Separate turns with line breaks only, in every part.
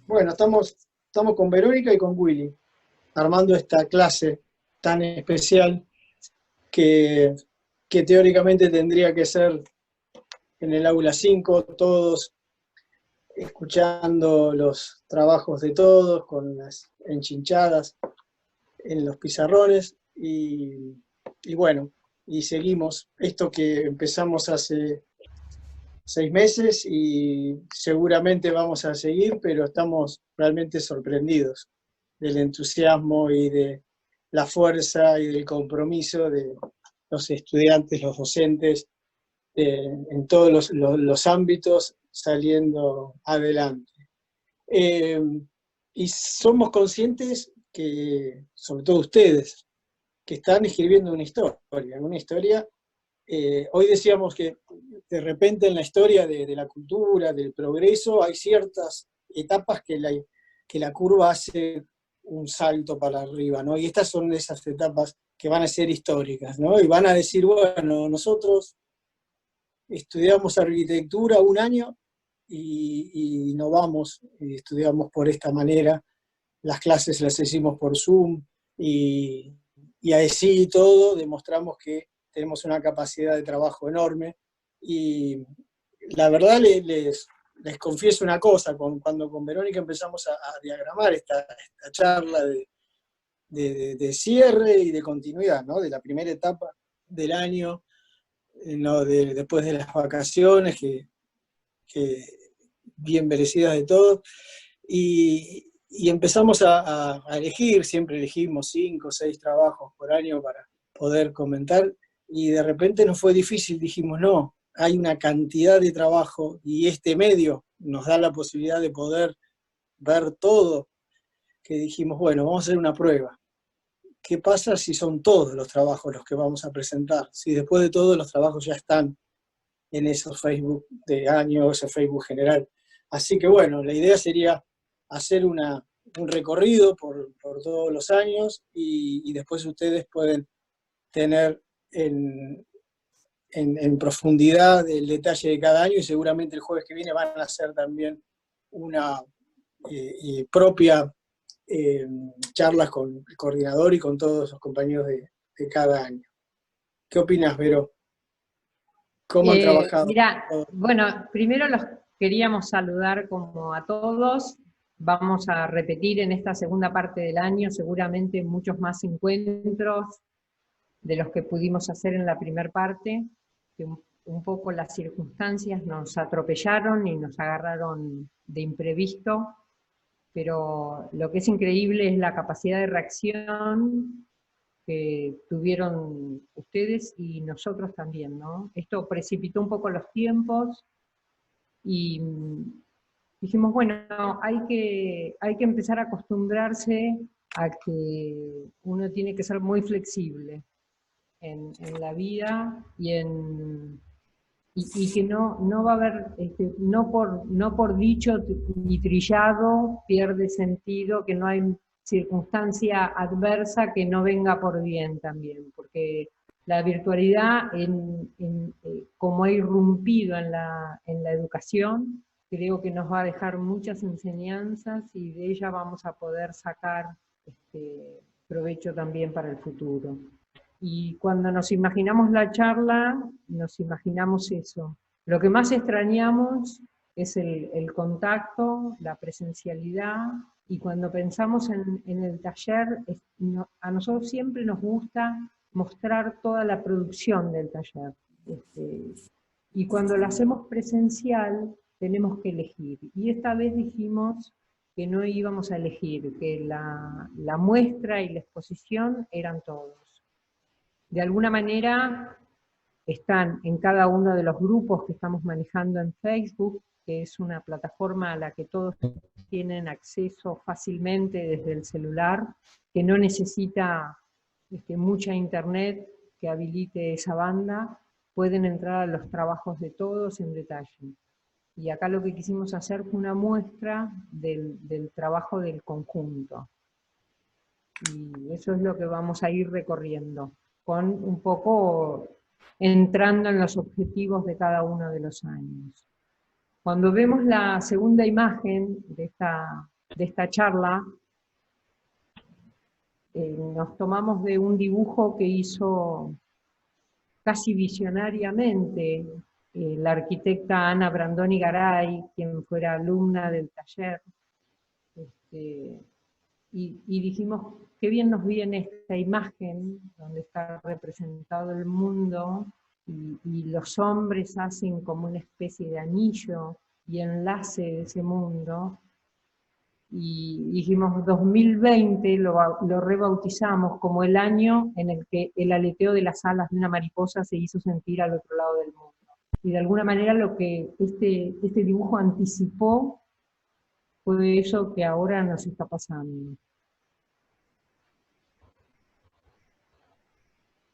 Bueno, estamos con Verónica y con Willy, armando esta clase tan especial que, que teóricamente tendría que ser en el aula 5 todos escuchando los trabajos de todos, con las enchinchadas en los pizarrones, y bueno, y seguimos esto que empezamos hace 6 meses y seguramente vamos a seguir, pero estamos realmente sorprendidos del entusiasmo y de la fuerza y del compromiso de los estudiantes, los docentes, en todos los ámbitos saliendo adelante. Eh, y somos conscientes que, sobre todo ustedes, que están escribiendo una historia. Hoy decíamos que de repente en la historia de la cultura, del progreso, hay ciertas etapas que la curva hace un salto para arriba, ¿no? Y estas son esas etapas que van a ser históricas, ¿no? Y van a decir, bueno, nosotros estudiamos arquitectura un año y no vamos, y estudiamos por esta manera, las clases las hicimos por Zoom, y así todo demostramos que tenemos una capacidad de trabajo enorme. Y la verdad les confieso una cosa, cuando con Verónica empezamos a diagramar esta charla de cierre y de continuidad, ¿no? De la primera etapa del año, ¿no? Después de las vacaciones, que bien merecidas de todos, y empezamos a elegir, siempre elegimos 5 o 6 trabajos por año para poder comentar, y de repente nos fue difícil, dijimos, no, hay una cantidad de trabajo y este medio nos da la posibilidad de poder ver todo, que dijimos, bueno, vamos a hacer una prueba. ¿Qué pasa si son todos los trabajos los que vamos a presentar? Si después de todo los trabajos ya están en esos Facebook de año, ese Facebook general. Así que bueno, la idea sería hacer un recorrido por todos los años, y después ustedes pueden tener en profundidad el detalle de cada año, y seguramente el jueves que viene van a hacer también una propia charlas con el coordinador y con todos los compañeros de cada año. ¿Qué opinas, Vero? ¿Cómo han trabajado?
Mira, bueno, primero los queríamos saludar como a todos. Vamos a repetir en esta segunda parte del año seguramente muchos más encuentros de los que pudimos hacer en la primera parte, que un poco las circunstancias nos atropellaron y nos agarraron de imprevisto, pero lo que es increíble es la capacidad de reacción que tuvieron ustedes y nosotros también, ¿no? Esto precipitó un poco los tiempos y dijimos, bueno, hay que empezar a acostumbrarse a que uno tiene que ser muy flexible en la vida y que no va a haber, no por dicho y trillado pierde sentido, que no hay circunstancia adversa que no venga por bien también, porque la virtualidad, como ha irrumpido en la educación, creo que nos va a dejar muchas enseñanzas y de ella vamos a poder sacar provecho también para el futuro. Y cuando nos imaginamos la charla, nos imaginamos eso. Lo que más extrañamos es el contacto, la presencialidad, y cuando pensamos en el taller, a nosotros siempre nos gusta mostrar toda la producción del taller. Y cuando lo hacemos presencial, tenemos que elegir. Y esta vez dijimos que no íbamos a elegir, que la muestra y la exposición eran todos. De alguna manera están en cada uno de los grupos que estamos manejando en Facebook, que es una plataforma a la que todos tienen acceso fácilmente desde el celular, que no necesita mucha internet que habilite esa banda, pueden entrar a los trabajos de todos en detalle. Y acá lo que quisimos hacer fue una muestra del trabajo del conjunto. Y eso es lo que vamos a ir recorriendo, con un poco entrando en los objetivos de cada uno de los años. Cuando vemos la segunda imagen de esta esta charla, nos tomamos de un dibujo que hizo casi visionariamente la arquitecta Ana Brandoni Garay, quien fuera alumna del taller, y dijimos, qué bien nos viene esta imagen, donde está representado el mundo, y los hombres hacen como una especie de anillo y enlace de ese mundo, y dijimos 2020 lo rebautizamos como el año en el que el aleteo de las alas de una mariposa se hizo sentir al otro lado del mundo. Y de alguna manera lo que este dibujo anticipó fue eso que ahora nos está pasando.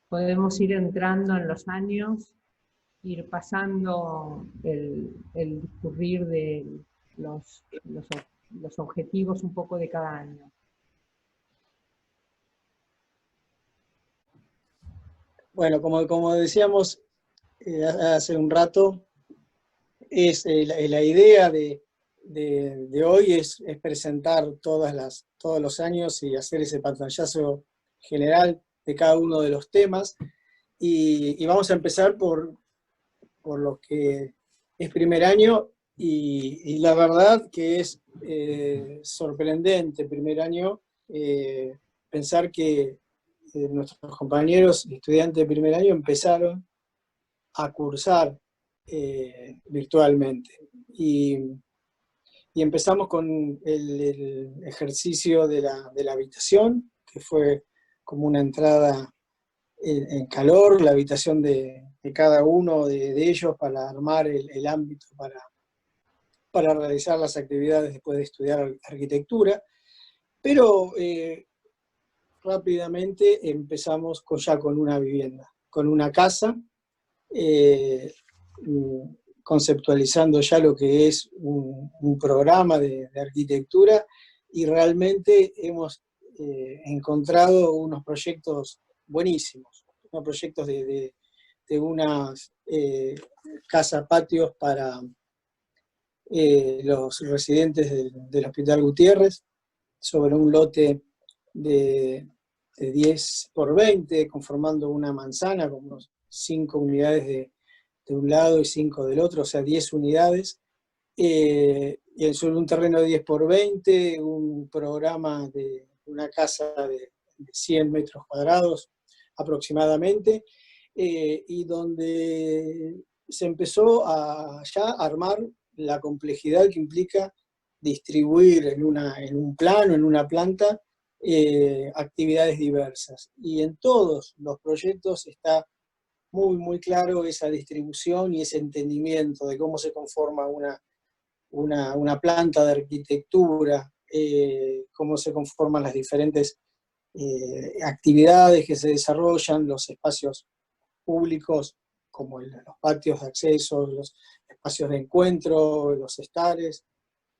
Podemos ir entrando en los años, ir pasando el discurrir de los objetivos un poco de cada año.
Bueno, como decíamos hace un rato, la idea de hoy es presentar todos los años y hacer ese pantallazo general de cada uno de los temas. Y vamos a empezar por lo que es primer año, y la verdad que es sorprendente primer año pensar que nuestros compañeros estudiantes de primer año empezaron a cursar virtualmente. Y empezamos con el ejercicio de la habitación, que fue como una entrada en calor, la habitación de cada uno de ellos para armar el ámbito para realizar las actividades después de estudiar arquitectura. Pero rápidamente empezamos ya con una vivienda, con una casa, conceptualizando ya lo que es un programa de arquitectura, y realmente hemos encontrado unos proyectos buenísimos, unos proyectos de unas casas patios para los residentes del Hospital Gutiérrez, sobre un lote de 10 por 20, conformando una manzana con unos 5 unidades de un lado y 5 del otro, o sea, 10 unidades, y sobre un terreno de 10 por 20, un programa de una casa de 100 metros cuadrados aproximadamente, y donde se empezó a ya armar la complejidad que implica distribuir en un plano, en una planta, actividades diversas. Y en todos los proyectos está muy claro esa distribución y ese entendimiento de cómo se conforma una planta de arquitectura, cómo se conforman las diferentes actividades que se desarrollan, los espacios públicos, como los patios de acceso, los espacios de encuentro, los estares,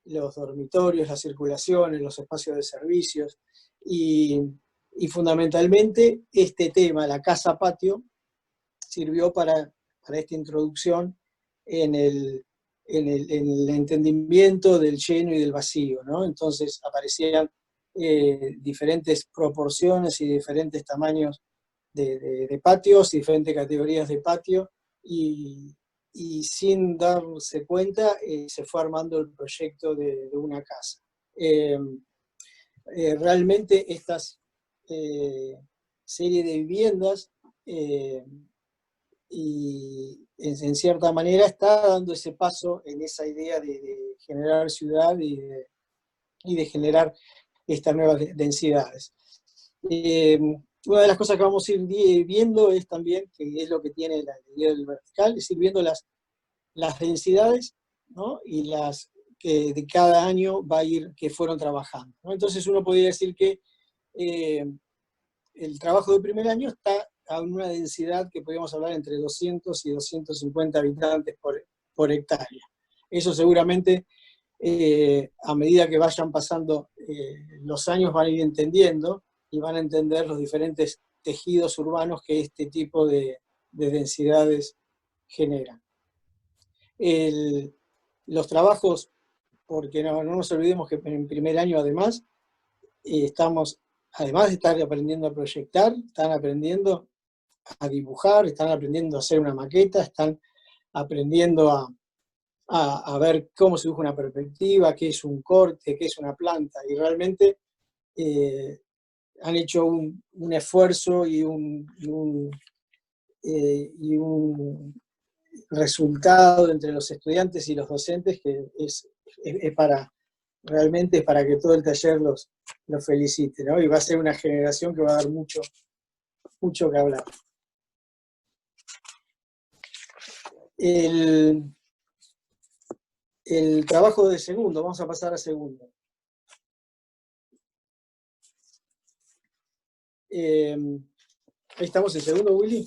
los dormitorios, las circulaciones, los espacios de servicios, y fundamentalmente este tema, la casa-patio, sirvió para esta introducción en el entendimiento del lleno y del vacío, ¿no? Entonces aparecían diferentes proporciones y diferentes tamaños de patios, diferentes categorías de patio, y sin darse cuenta se fue armando el proyecto de una casa. Realmente estas serie de viviendas, y en cierta manera está dando ese paso en esa idea de generar ciudad y de generar estas nuevas densidades. Una de las cosas que vamos a ir viendo es también, que es lo que tiene la idea del vertical, es ir viendo las densidades, ¿no? Y las que de cada año que fueron trabajando, ¿no? Entonces uno podría decir que el trabajo de primer año está a una densidad que podríamos hablar entre 200 y 250 habitantes por hectárea. Eso seguramente, a medida que vayan pasando los años, van a ir entendiendo y van a entender los diferentes tejidos urbanos que este tipo de densidades generan. Los trabajos porque no nos olvidemos que en primer año además estamos, además de estar aprendiendo a proyectar, están aprendiendo a dibujar, están aprendiendo a hacer una maqueta, están aprendiendo a ver cómo se dibuja una perspectiva, qué es un corte, qué es una planta, y realmente han hecho un esfuerzo y un resultado entre los estudiantes y los docentes que es realmente es para que todo el taller los felicite, ¿no? Y va a ser una generación que va a dar mucho que hablar. El trabajo de segundo, vamos a pasar a segundo. Ahí estamos en segundo, Willy.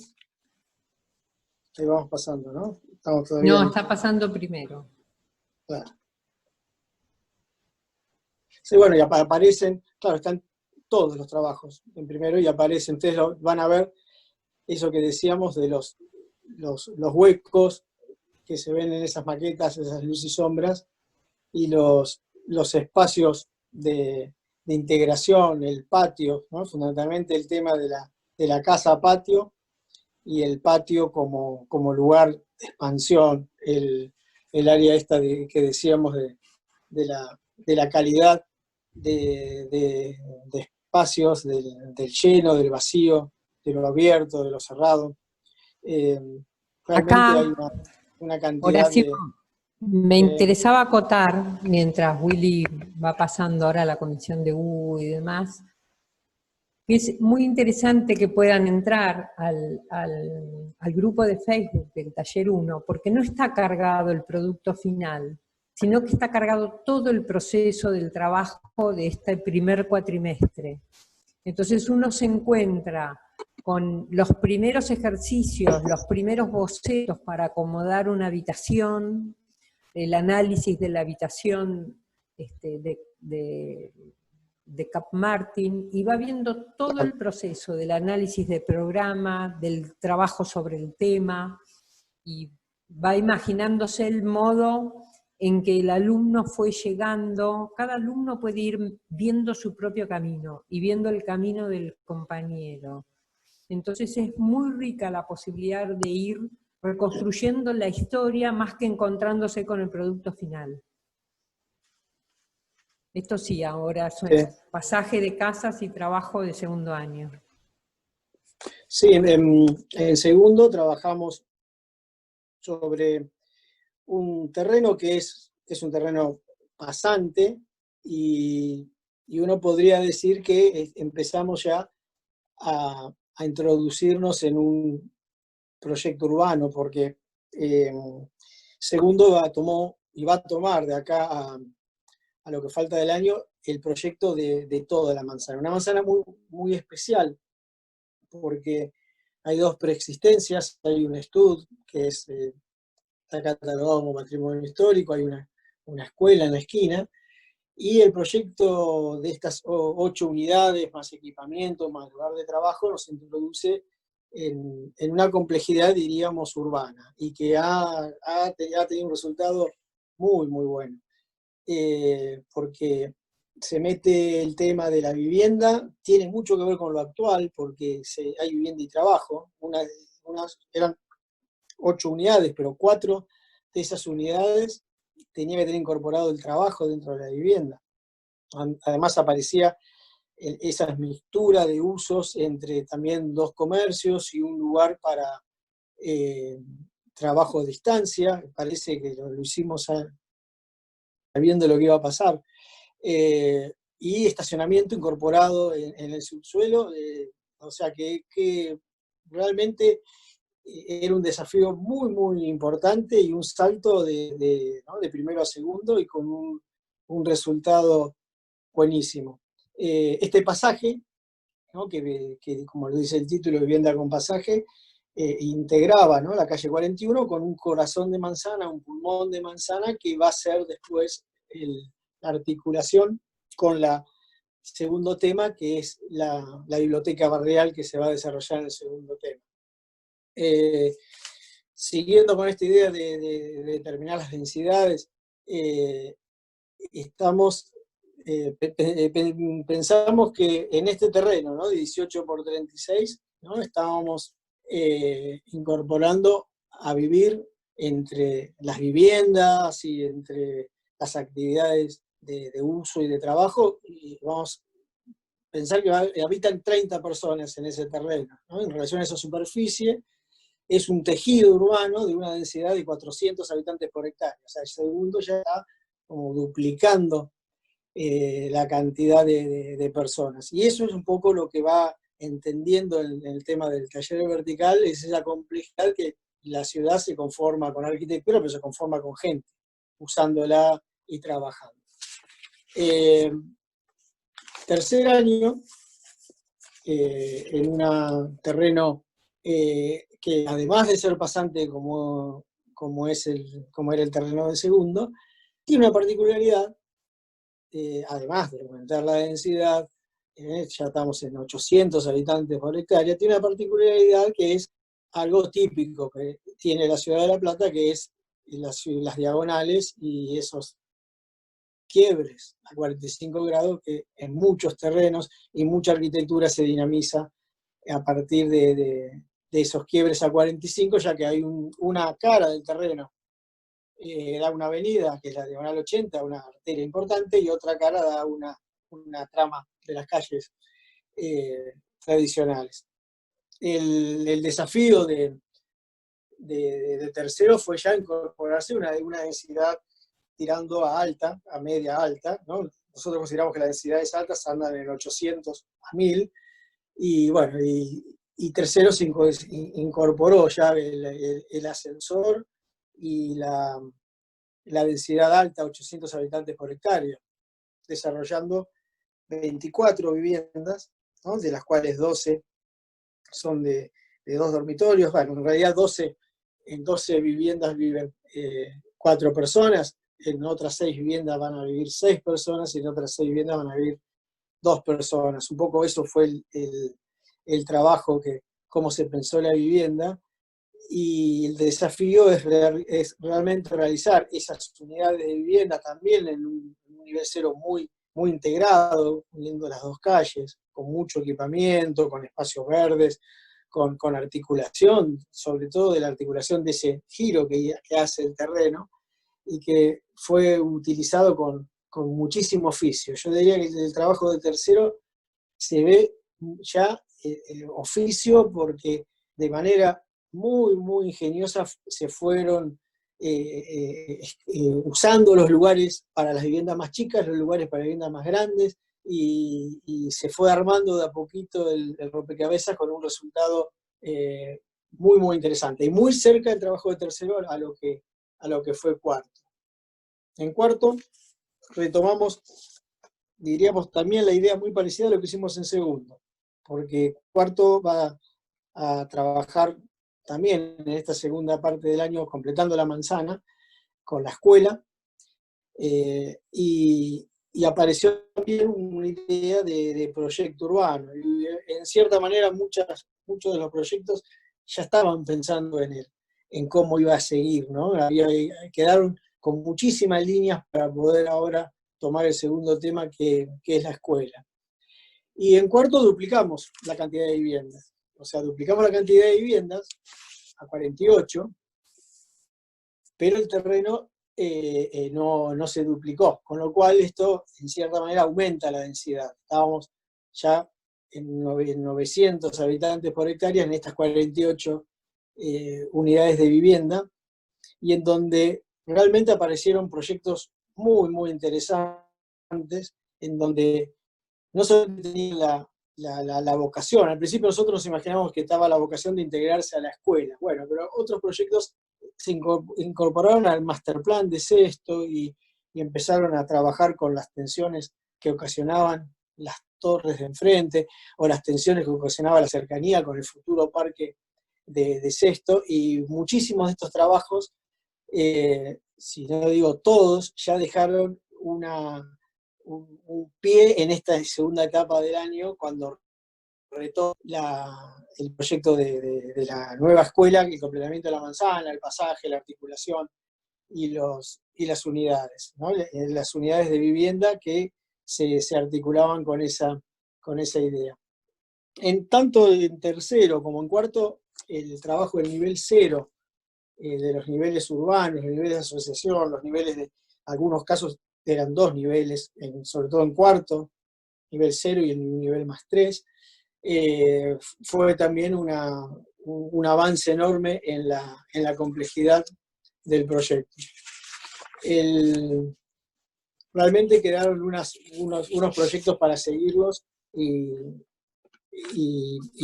Ahí vamos pasando, ¿no? Estamos todavía
No, está pasando primero.
Claro. Sí, bueno, y aparecen, claro, están todos los trabajos en primero y aparecen, ustedes van a ver eso que decíamos de los huecos que se ven en esas maquetas, esas luces y sombras, y los espacios de integración, el patio, ¿no? Fundamentalmente el tema de la casa-patio, y el patio como lugar de expansión, el área esta que decíamos de la calidad de espacios, del lleno, del vacío, de lo abierto, de lo cerrado. Realmente hay
Acá,
una cantidad
Horacio,
de...
me interesaba acotar, mientras Willy va pasando ahora a la comisión de U y demás, que es muy interesante que puedan entrar al grupo de Facebook del Taller 1, porque no está cargado el producto final, sino que está cargado todo el proceso del trabajo de este primer cuatrimestre. Entonces uno se encuentra con los primeros ejercicios, los primeros bocetos para acomodar una habitación, el análisis de la habitación de Cap Martin, y va viendo todo el proceso del análisis de programa, del trabajo sobre el tema, y va imaginándose el modo en que el alumno fue llegando. Cada alumno puede ir viendo su propio camino y viendo el camino del compañero. Entonces es muy rica la posibilidad de ir reconstruyendo la historia más que encontrándose con el producto final. Esto sí, ahora es pasaje de casas y trabajo de segundo año.
Sí, en segundo trabajamos sobre un terreno que es un terreno pasante, y uno podría decir que empezamos ya a introducirnos en un proyecto urbano, porque segundo tomó y va a tomar de acá a lo que falta del año el proyecto de toda la manzana. Una manzana muy, muy especial, porque hay dos preexistencias, hay un estud que está catalogado como patrimonio histórico, hay una escuela en la esquina, y el proyecto de estas 8 unidades, más equipamiento, más lugar de trabajo, nos introduce en una complejidad, diríamos, urbana, y que ha tenido un resultado muy, muy bueno. Porque se mete el tema de la vivienda, tiene mucho que ver con lo actual, porque hay vivienda y trabajo. Eran 8 unidades, pero 4 de esas unidades tenía que tener incorporado el trabajo dentro de la vivienda. Además aparecía esa mixtura de usos entre también 2 comercios y un lugar para trabajo a distancia. Parece que lo hicimos sabiendo lo que iba a pasar. Y estacionamiento incorporado en el subsuelo, o sea que realmente era un desafío muy, muy importante y un salto ¿no? de primero a segundo, y con un resultado buenísimo. Este pasaje, ¿no? que como lo dice el título, Vivienda con Pasaje, integraba, ¿no? la calle 41 con un corazón de manzana, un pulmón de manzana, que va a ser después la articulación con la segundo tema, que es la biblioteca barrial, que se va a desarrollar en el segundo tema. Siguiendo con esta idea de determinar las densidades, pensamos que en este terreno, ¿no? 18 por 36, ¿no? Estábamos incorporando a vivir entre las viviendas y entre las actividades de uso y de trabajo, y vamos a pensar que habitan 30 personas en ese terreno, ¿no? En relación a esa superficie, es un tejido urbano de una densidad de 400 habitantes por hectárea. O sea, el segundo ya está como duplicando la cantidad de personas. Y eso es un poco lo que va entendiendo el tema del taller vertical, es esa complejidad que la ciudad se conforma con arquitectura, pero se conforma con gente, usándola y trabajando. Tercer año, en un terreno que además de ser pasante como era el terreno de segundo, tiene una particularidad, además de aumentar la densidad, ya estamos en 800 habitantes por hectárea, tiene una particularidad que es algo típico que tiene la ciudad de La Plata, que es las diagonales y esos quiebres a 45 grados que en muchos terrenos y mucha arquitectura se dinamiza a partir de esos quiebres a 45, ya que hay una cara del terreno, da una avenida, que es la diagonal 80, una arteria importante, y otra cara da una trama de las calles tradicionales. El desafío de tercero fue ya incorporarse una densidad tirando a alta, a media alta, ¿no? Nosotros consideramos que las densidades altas andan en 800 a 1000, y bueno, y tercero se incorporó ya el ascensor y la densidad alta, 800 habitantes por hectárea, desarrollando 24 viviendas, ¿no? De las cuales 12 son de 2 dormitorios. Bueno, en realidad en 12 viviendas viven 4 personas, en otras 6 viviendas van a vivir 6 personas, y en otras 6 viviendas van a vivir 2 personas. Un poco eso fue el trabajo, cómo se pensó la vivienda, y el desafío es realmente realizar esas unidades de vivienda también en un nivel cero muy, muy integrado, uniendo las dos calles, con mucho equipamiento, con espacios verdes, con articulación, sobre todo de la articulación de ese giro que hace el terreno, y que fue utilizado con muchísimo oficio. Yo diría que el trabajo de tercero se ve ya oficio, porque de manera muy, muy ingeniosa se fueron usando los lugares para las viviendas más chicas, los lugares para viviendas más grandes, y se fue armando de a poquito el rompecabezas con un resultado muy, muy interesante, y muy cerca del trabajo de tercero a lo que fue cuarto. En cuarto retomamos, diríamos, también la idea muy parecida a lo que hicimos en segundo, porque cuarto va a trabajar también en esta segunda parte del año completando la manzana con la escuela, y apareció también una idea de proyecto urbano, y en cierta manera muchos de los proyectos ya estaban pensando en cómo iba a seguir, ¿no? Quedaron con muchísimas líneas para poder ahora tomar el segundo tema, que es la escuela. Y en cuarto duplicamos la cantidad de viviendas. O sea, duplicamos la cantidad de viviendas a 48, pero el terreno no se duplicó, con lo cual esto en cierta manera aumenta la densidad. Estábamos ya en 900 habitantes por hectárea en estas 48 unidades de vivienda, y en donde realmente aparecieron proyectos muy, muy interesantes, en donde no solo tenía la vocación. Al principio nosotros nos imaginamos que estaba la vocación de integrarse a la escuela. Bueno, pero otros proyectos se incorporaron al masterplan de Sesto, y empezaron a trabajar con las tensiones que ocasionaban las torres de enfrente, o las tensiones que ocasionaba la cercanía con el futuro parque de Sesto, y muchísimos de estos trabajos, si no digo todos, ya dejaron un pie en esta segunda etapa del año, cuando retó el proyecto de la nueva escuela, el completamiento de la manzana, el pasaje, la articulación, y las unidades, ¿no? Las unidades de vivienda que se articulaban con esa idea. Tanto en tercero como en cuarto, el trabajo del nivel cero, de los niveles urbanos, los niveles de asociación, los niveles de, algunos casos eran 2 niveles, sobre todo en cuarto, nivel 0 y el nivel más 3, fue también un avance enorme en la complejidad del proyecto. Realmente quedaron unos proyectos para seguirlos y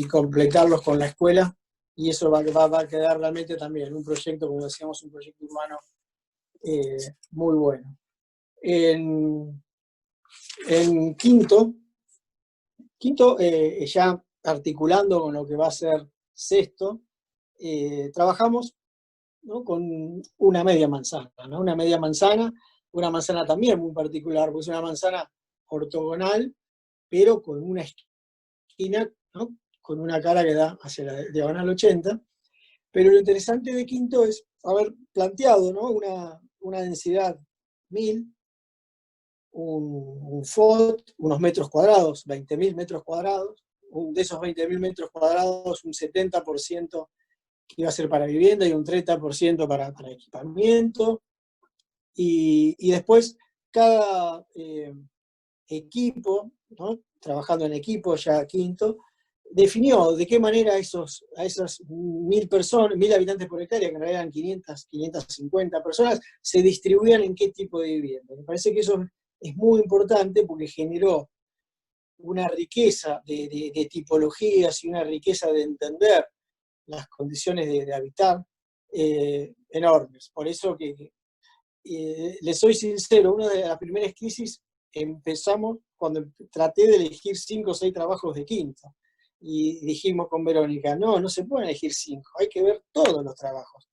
completarlos con la escuela, y eso va a quedar realmente también un proyecto, como decíamos, un proyecto urbano muy bueno. En quinto, ya articulando con lo que va a ser sexto, trabajamos, ¿no?, con una media manzana, ¿no? Una manzana también muy particular, porque es una manzana ortogonal, pero con una esquina, ¿no?, con una cara que da hacia la diagonal 80. Pero lo interesante de quinto es haber planteado, ¿no?, una densidad 1000, un FOD, unos metros cuadrados, 20.000 metros cuadrados, de esos 20.000 metros cuadrados, un 70% que iba a ser para vivienda y un 30% para equipamiento. Y después cada equipo, ¿no?, trabajando en equipo ya quinto, definió de qué manera a esas 1.000 personas, 1.000 habitantes por hectárea, que en realidad eran 550 personas, se distribuían en qué tipo de vivienda. Me parece que eso es muy importante porque generó una riqueza de tipologías y una riqueza de entender las condiciones de habitar enormes. Por eso que, les soy sincero, una de las primeras crisis empezamos cuando traté de elegir 5 o 6 trabajos de quinto. Y dijimos con Verónica, no se pueden elegir 5, hay que ver todos los trabajos.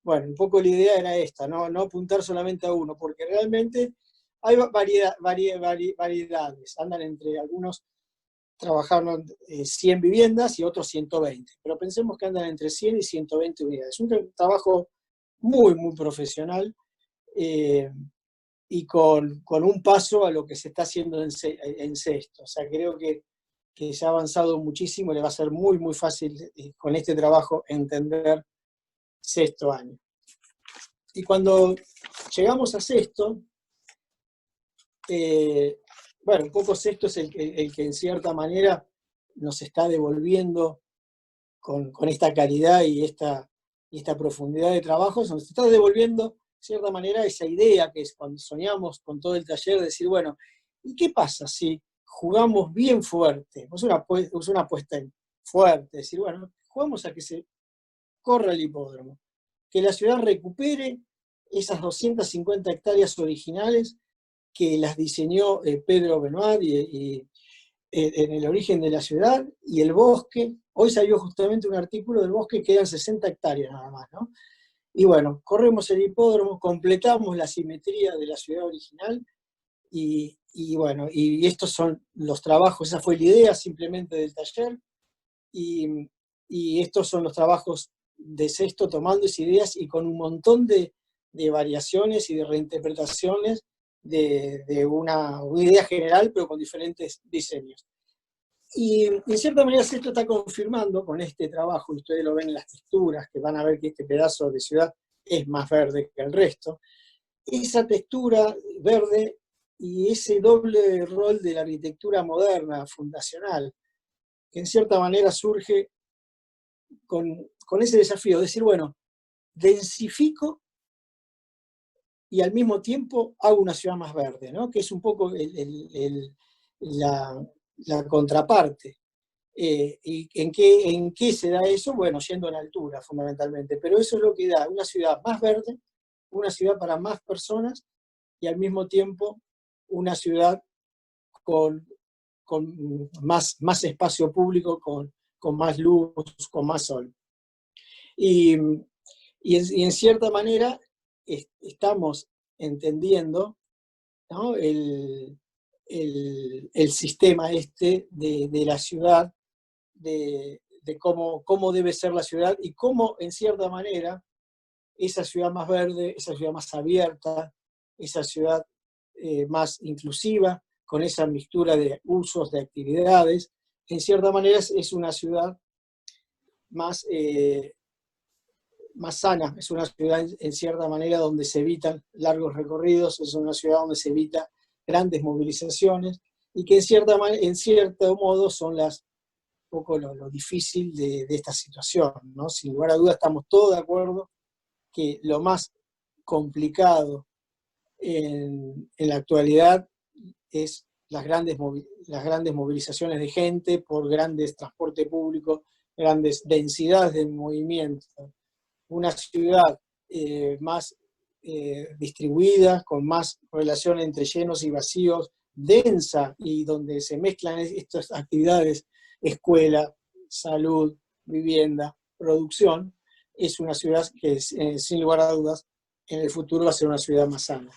Bueno, un poco la idea era esta, no apuntar solamente a uno, porque realmente hay variedades. Andan entre algunos, trabajaron 100 viviendas y otros 120, pero pensemos que andan entre 100 y 120 unidades. Un trabajo muy, muy profesional, y con un paso a lo que se está haciendo en sexto. O sea, creo que se ha avanzado muchísimo, le va a ser muy, muy fácil con este trabajo entender sexto año. Y cuando llegamos a sexto, bueno, un poco sexto es el que en cierta manera nos está devolviendo con esta calidad y esta profundidad de trabajo, nos está devolviendo de cierta manera esa idea que es cuando soñamos con todo el taller, de decir, bueno, ¿y qué pasa si jugamos bien fuerte? Es una apuesta fuerte, decir, bueno, jugamos a que se corra el hipódromo, que la ciudad recupere esas 250 hectáreas originales que las diseñó Pedro Benoit en el origen de la ciudad, y el bosque. Hoy salió justamente un artículo del bosque que eran 60 hectáreas nada más, ¿no? Y bueno, corremos el hipódromo, completamos la simetría de la ciudad original, y bueno, y estos son los trabajos, esa fue la idea simplemente del taller, y estos son los trabajos de sexto, tomando esas ideas y con un montón de variaciones y de reinterpretaciones de una idea general, pero con diferentes diseños. Y en cierta manera esto está confirmando con este trabajo, y ustedes lo ven en las texturas, que van a ver que este pedazo de ciudad es más verde que el resto, esa textura verde y ese doble rol de la arquitectura moderna, fundacional, que en cierta manera surge con ese desafío, de decir, bueno, densifico y al mismo tiempo hago una ciudad más verde, ¿no?, que es un poco la contraparte. ¿Y en qué se da eso? Bueno, yendo a la altura, fundamentalmente, pero eso es lo que da una ciudad más verde, una ciudad para más personas, y al mismo tiempo una ciudad con más espacio público, con más luz, con más sol. Y en cierta manera estamos entendiendo, ¿no?, el sistema de la ciudad, de cómo debe ser la ciudad, y cómo en cierta manera esa ciudad más verde, esa ciudad más abierta, esa ciudad más inclusiva, con esa mixtura de usos, de actividades. En cierta manera es una ciudad más, más sana, es una ciudad en cierta manera donde se evitan largos recorridos, es una ciudad donde se evita grandes movilizaciones y que en cierto modo son un poco lo difícil de esta situación, ¿no? Sin lugar a dudas estamos todos de acuerdo que lo más complicado en la actualidad es las grandes movilizaciones de gente por grandes transporte público, grandes densidades de movimiento. Una ciudad más distribuida, con más relación entre llenos y vacíos, densa y donde se mezclan estas actividades, escuela, salud, vivienda, producción, es una ciudad que sin lugar a dudas en el futuro va a ser una ciudad más sana.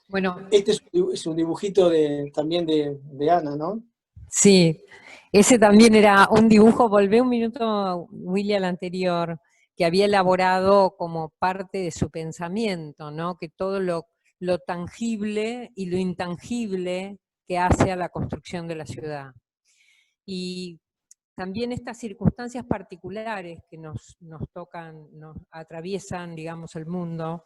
Bueno,
este es un dibujito también de Ana, ¿no?
sí, ese también era un dibujo, volvé un minuto, Willy, al anterior, que había elaborado como parte de su pensamiento, ¿no? Que todo lo tangible y lo intangible que hace a la construcción de la ciudad. Y también estas circunstancias particulares que nos tocan, nos atraviesan, digamos, el mundo,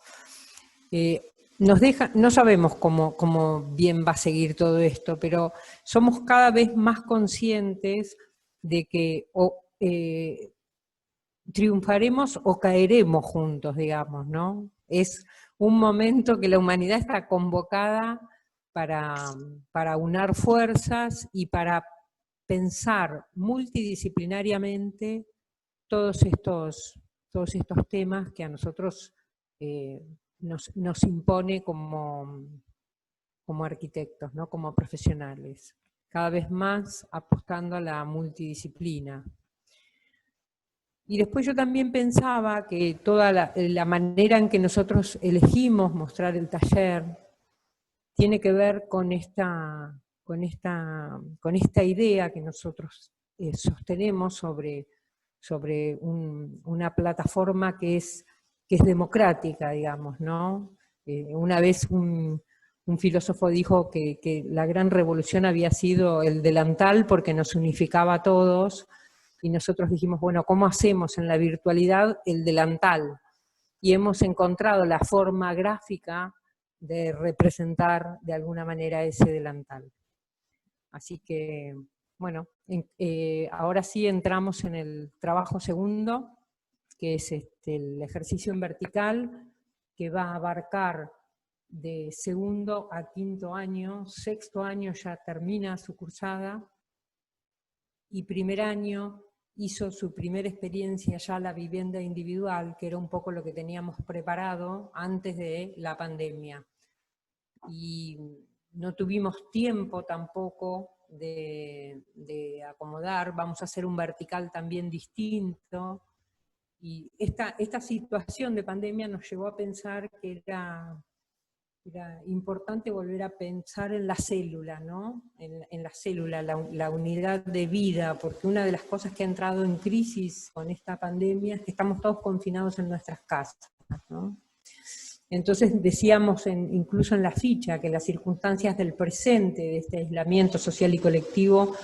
nos deja, no sabemos cómo bien va a seguir todo esto, pero somos cada vez más conscientes de que triunfaremos o caeremos juntos, digamos, ¿no? Es un momento que la humanidad está convocada para unar fuerzas y para pensar multidisciplinariamente todos estos temas que a nosotros nos impone como arquitectos, ¿no? Como profesionales, cada vez más apostando a la multidisciplina. Y después yo también pensaba que toda la manera en que nosotros elegimos mostrar el taller tiene que ver con esta idea que nosotros sostenemos sobre una plataforma que es democrática, digamos, ¿no? Una vez un filósofo dijo que la gran revolución había sido el delantal porque nos unificaba a todos, y nosotros dijimos, bueno, ¿cómo hacemos en la virtualidad el delantal? Y hemos encontrado la forma gráfica de representar de alguna manera ese delantal. Así que, bueno, ahora sí entramos en el trabajo segundo, que es el ejercicio en vertical, que va a abarcar de segundo a quinto año, sexto año ya termina su cursada, y primer año hizo su primera experiencia ya la vivienda individual, que era un poco lo que teníamos preparado antes de la pandemia. Y no tuvimos tiempo tampoco de acomodar, vamos a hacer un vertical también distinto, y esta situación de pandemia nos llevó a pensar que era importante volver a pensar en la célula, ¿no? En la célula, la unidad de vida, porque una de las cosas que ha entrado en crisis con esta pandemia es que estamos todos confinados en nuestras casas, ¿no? Entonces decíamos incluso en la ficha que las circunstancias del presente, de este aislamiento social y colectivo,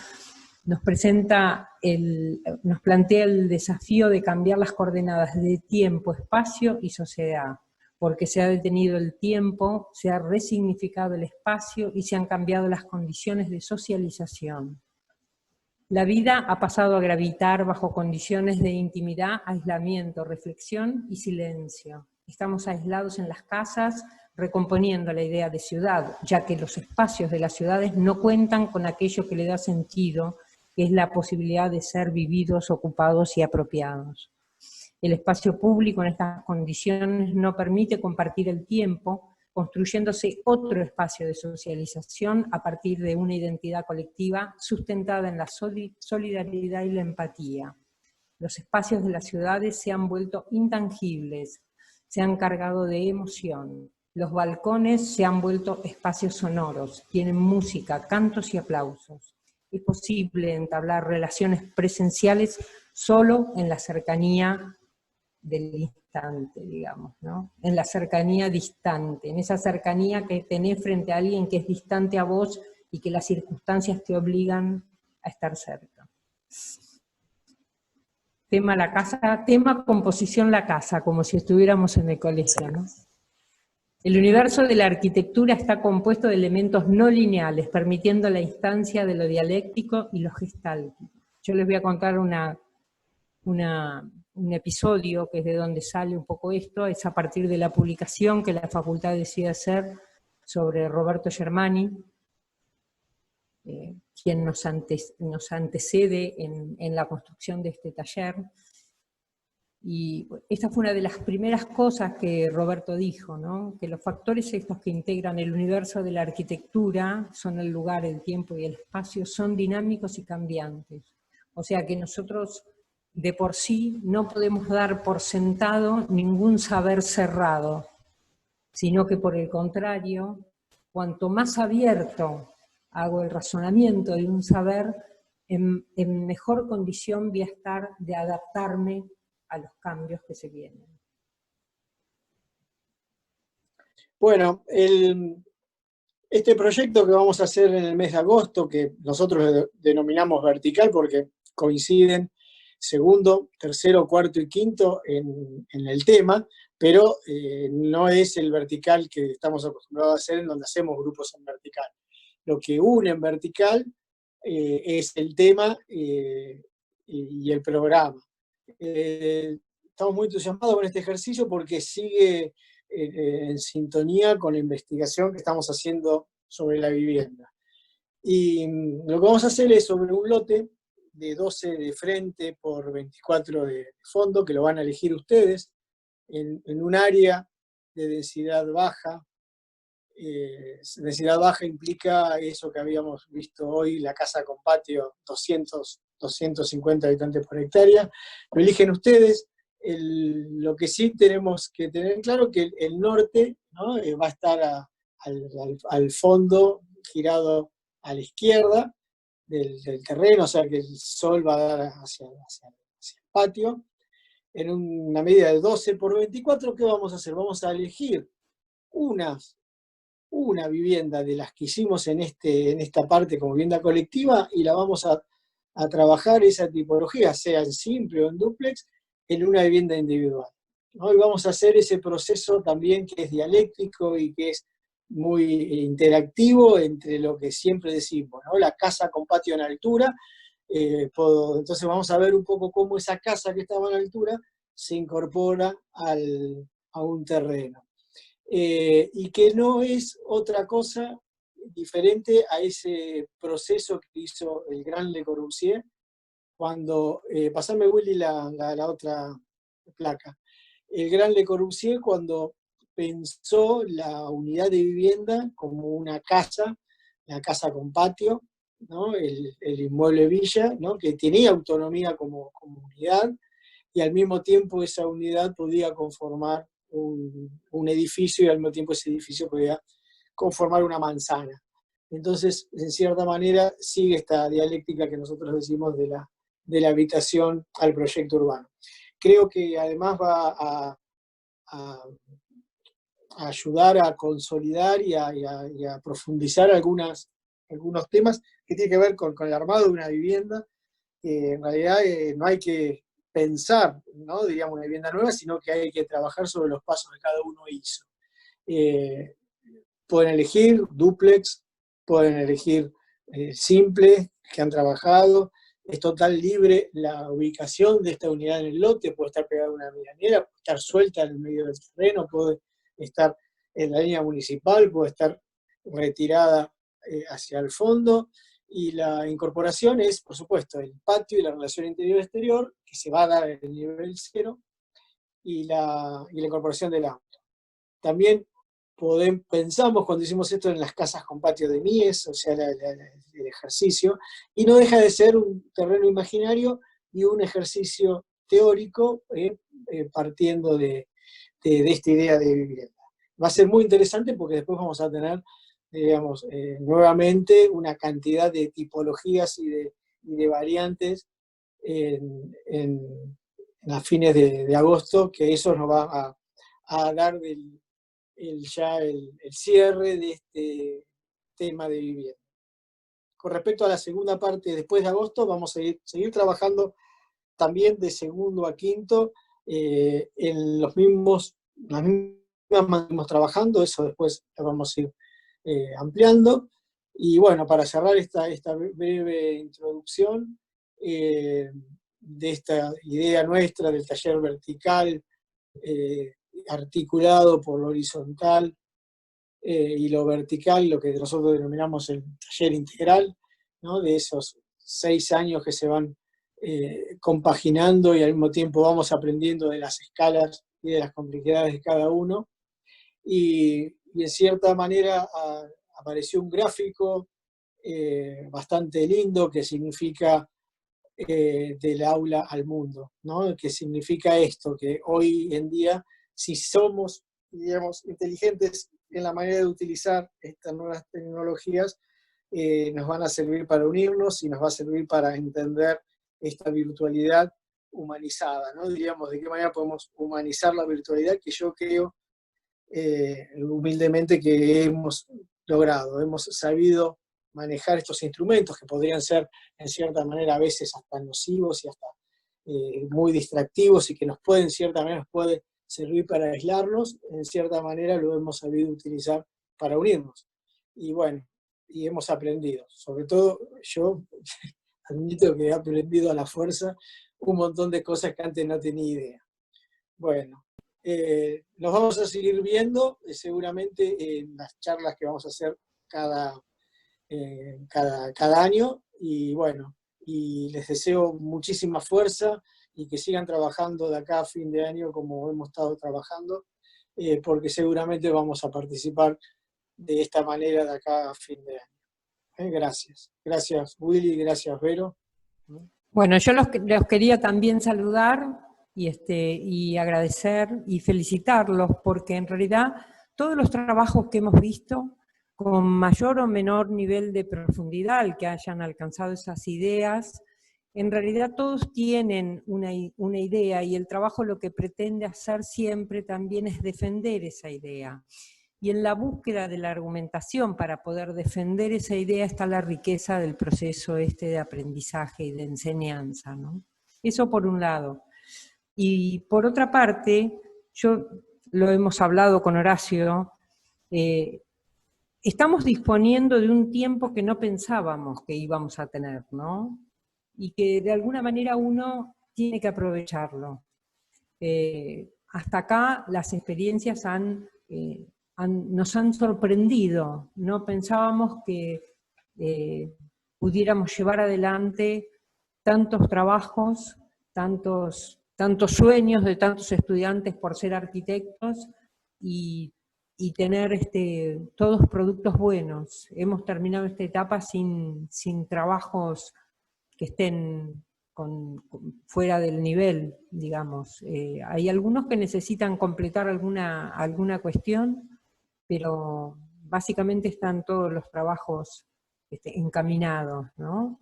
nos plantea el desafío de cambiar las coordenadas de tiempo, espacio y sociedad, porque se ha detenido el tiempo, se ha resignificado el espacio y se han cambiado las condiciones de socialización. La vida ha pasado a gravitar bajo condiciones de intimidad, aislamiento, reflexión y silencio. Estamos aislados en las casas, recomponiendo la idea de ciudad, ya que los espacios de las ciudades no cuentan con aquello que le da sentido, que es la posibilidad de ser vividos, ocupados y apropiados. El espacio público en estas condiciones no permite compartir el tiempo, construyéndose otro espacio de socialización a partir de una identidad colectiva sustentada en la solidaridad y la empatía. Los espacios de las ciudades se han vuelto intangibles, se han cargado de emoción. Los balcones se han vuelto espacios sonoros, tienen música, cantos y aplausos. Es posible entablar relaciones presenciales solo en la cercanía del instante, digamos, ¿no? En la cercanía distante, en esa cercanía que tenés frente a alguien que es distante a vos y que las circunstancias te obligan a estar cerca. Tema la casa, tema composición la casa, como si estuviéramos en el colegio, ¿no? El universo de la arquitectura está compuesto de elementos no lineales, permitiendo la instancia de lo dialéctico y lo gestáltico. Yo les voy a contar un episodio que es de donde sale un poco esto, es a partir de la publicación que la facultad decide hacer sobre Roberto Germani, quien nos antecede en la construcción de este taller. Y esta fue una de las primeras cosas que Roberto dijo, ¿no? Que los factores estos que integran el universo de la arquitectura, son el lugar, el tiempo y el espacio, son dinámicos y cambiantes. O sea que nosotros de por sí no podemos dar por sentado ningún saber cerrado, sino que por el contrario, cuanto más abierto hago el razonamiento de un saber, en mejor condición voy a estar de adaptarme a los cambios que se vienen.
Bueno, este proyecto que vamos a hacer en el mes de agosto, que nosotros denominamos vertical porque coinciden segundo, tercero, cuarto y quinto en el tema, pero no es el vertical que estamos acostumbrados a hacer en donde hacemos grupos en vertical. Lo que une en vertical es el tema y el programa. Estamos muy entusiasmados con este ejercicio porque sigue en sintonía con la investigación que estamos haciendo sobre la vivienda. Y lo que vamos a hacer es sobre un lote de 12 de frente por 24 de fondo, que lo van a elegir ustedes, en un área de densidad baja. Densidad baja implica eso que habíamos visto hoy, la casa con patio, 250 habitantes por hectárea. Lo eligen ustedes. Lo que sí tenemos que tener claro que el norte, ¿no? Va a estar al fondo, girado a la izquierda del terreno, o sea que el sol va a dar hacia el patio. En una medida de 12 por 24, ¿qué vamos a hacer? Vamos a elegir una vivienda de las que hicimos en esta parte como vivienda colectiva y la vamos a trabajar esa tipología, sea en simple o en dúplex, en una vivienda individual, ¿no? Y vamos a hacer ese proceso también que es dialéctico y que es muy interactivo entre lo que siempre decimos, ¿no? La casa con patio en altura. Entonces vamos a ver un poco cómo esa casa que estaba en altura se incorpora a un terreno. Y que no es otra cosa diferente a ese proceso que hizo el gran Le Corbusier cuando, pasame Willy la otra placa, el gran Le Corbusier cuando pensó la unidad de vivienda como una casa, la casa con patio, ¿no? El inmueble villa, ¿no? Que tenía autonomía como unidad, y al mismo tiempo esa unidad podía conformar un edificio, y al mismo tiempo ese edificio podía conformar una manzana. Entonces, en cierta manera, sigue esta dialéctica que nosotros decimos de la habitación al proyecto urbano. Creo que además va a ayudar a consolidar y a profundizar algunos temas que tienen que ver con el armado de una vivienda. En realidad no hay que pensar, ¿no? Digamos, una vivienda nueva, sino que hay que trabajar sobre los pasos que cada uno hizo. Pueden elegir dúplex, pueden elegir simple, que han trabajado. Es total libre la ubicación de esta unidad en el lote, puede estar pegada a una medianera, puede estar suelta en el medio del terreno, puede estar en la línea municipal, puede estar retirada hacia el fondo. Y la incorporación es, por supuesto, el patio y la relación interior-exterior, que se va a dar en el nivel 0, y la incorporación del auto. También pensamos cuando hicimos esto en las casas con patio de Mies, o sea, el ejercicio, y no deja de ser un terreno imaginario y un ejercicio teórico partiendo de esta idea de vivienda. Va a ser muy interesante porque después vamos a tener, digamos, nuevamente una cantidad de tipologías y de variantes en a fines de agosto, que eso nos va a dar ya el cierre de este tema de vivienda. Con respecto a la segunda parte, después de agosto, vamos a seguir trabajando también de segundo a quinto en las mismas vamos trabajando, eso después lo vamos a ir ampliando. Y bueno, para cerrar esta breve introducción de esta idea nuestra del taller vertical, articulado por lo horizontal, y lo vertical, lo que nosotros denominamos el taller integral, ¿no? De esos 6 años que se van compaginando y al mismo tiempo vamos aprendiendo de las escalas y de las complejidades de cada uno. Y en cierta manera apareció un gráfico bastante lindo que significa del aula al mundo, ¿no? Que significa esto, que hoy en día, si somos, digamos, inteligentes en la manera de utilizar estas nuevas tecnologías, nos van a servir para unirnos y nos va a servir para entender esta virtualidad humanizada, ¿no? Diríamos, ¿de qué manera podemos humanizar la virtualidad? Que yo creo humildemente que hemos logrado, hemos sabido manejar estos instrumentos que podrían ser en cierta manera a veces hasta nocivos y hasta muy distractivos y que nos pueden, en cierta manera, nos puede servir para aislarnos, en cierta manera lo hemos sabido utilizar para unirnos. Y bueno, y hemos aprendido, sobre todo yo admito que he aprendido a la fuerza un montón de cosas que antes no tenía idea. Bueno, nos vamos a seguir viendo seguramente en las charlas que vamos a hacer cada año, y bueno, y les deseo muchísima fuerza y que sigan trabajando de acá a fin de año como hemos estado trabajando, porque seguramente vamos a participar de esta manera de acá a fin de año. Gracias. Gracias Willy, gracias Vero.
Bueno, yo los quería también saludar y agradecer y felicitarlos, porque en realidad todos los trabajos que hemos visto, con mayor o menor nivel de profundidad al que hayan alcanzado esas ideas, en realidad todos tienen una idea, y el trabajo lo que pretende hacer siempre también es defender esa idea. Y en la búsqueda de la argumentación para poder defender esa idea está la riqueza del proceso de aprendizaje y de enseñanza, ¿no? Eso por un lado. Y por otra parte, yo lo hemos hablado con Horacio, estamos disponiendo de un tiempo que no pensábamos que íbamos a tener, ¿no? Y que de alguna manera uno tiene que aprovecharlo. Hasta acá las experiencias nos han sorprendido, no pensábamos que pudiéramos llevar adelante tantos trabajos, tantos sueños de tantos estudiantes por ser arquitectos y tener todos productos buenos. Hemos terminado esta etapa sin trabajos que estén fuera del nivel, digamos. Hay algunos que necesitan completar alguna cuestión, pero básicamente están todos los trabajos encaminados, ¿no?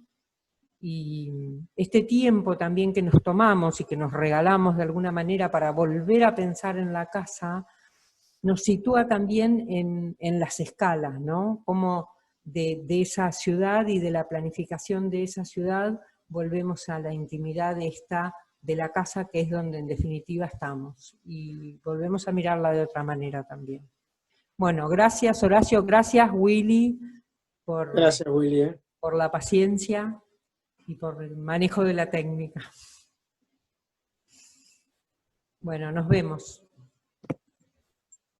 Y este tiempo también que nos tomamos y que nos regalamos de alguna manera para volver a pensar en la casa, nos sitúa también en las escalas, ¿no? Como de esa ciudad y de la planificación de esa ciudad volvemos a la intimidad de la casa, que es donde en definitiva estamos, y volvemos a mirarla de otra manera también. Bueno, gracias Horacio, gracias Willy
Gracias Willy.
Por la paciencia y por el manejo de la técnica. Bueno, nos vemos.